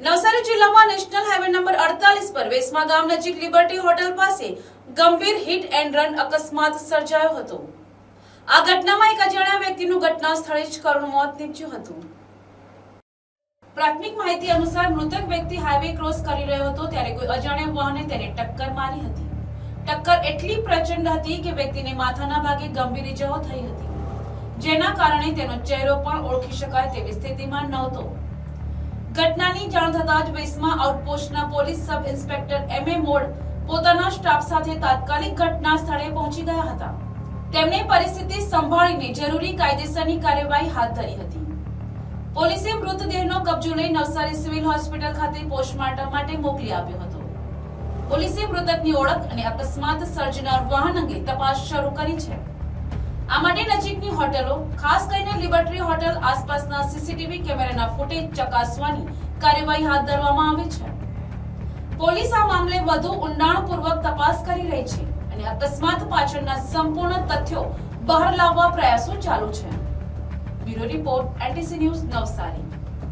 નવસારી જિલ્લામાં national highway number 48 પર વેસમા ગામ નજીક લિબર્ટી હોટલ પાસે ગંભીર હિટ એન્ડ રન અકસ્માત સર્જાયો હતો। આ ઘટનામાં એક અજાણ્યા વ્યક્તિનું ઘટના સ્થળે જ કરુણ મોત નીપજ્યું હતું। પ્રાથમિક માહિતી અનુસાર મૃતક વ્યક્તિ હાઈવે ક્રોસ કરી રહ્યો હતો ત્યારે કોઈ અજાણ્યા વાહને તેને ટક્કર મારી હતી। ટક્કર એટલી પ્રચંડ હતી કે વ્યક્તિને માથાના ભાગે ગંભીર ઇજાઓ થઈ હતી, જેના કારણે તેનો ચહેરો પણ ઓળખી શકાય તેવી સ્થિતિમાં નહોતો। ઘટનાની જાણ થતાં જ વેસમા આઉટપોસ્ટના police sub inspector M A. Mod પોતાના સ્ટાફ સાથે તાત્કાલિક ઘટના સ્થળે પહોંચી ગયા હતા। તેમણે પરિસ્થિતિ સંભાળીને જરૂરી કાયદેસરની કાર્યવાહી હાથ ધરી હતી। પોલીસે મૃતદેહનો કબજો લઈ નવસારી સિવિલ હોસ્પિટલ ખાતે પોસ્ટમોર્ટમ માટે મોકલી આપ્યો હતો। પોલીસે મૃતકની ઓળખ અને અકસ્માત સર્જનાર વાહન અંગે તપાસ શરૂ કરી છે। આ માટે નજીકની હોટલો, ખાસ કરીને લિબર્ટી હોટલ આસપાસના સીસીટીવી કેમેરાના ફૂટેજ ચકાસવાની કાર્યવાહી હાથ ધરવામાં આવી છે। પોલીસ આ મામલે વધુ ઊંડાણપૂર્વક તપાસ કરી રહી છે અને અકસ્માત પાછળના સંપૂર્ણ તથ્યો બહાર લાવવા પ્રયાસો ચાલુ છે। Bureau report, NTC news, Navsari.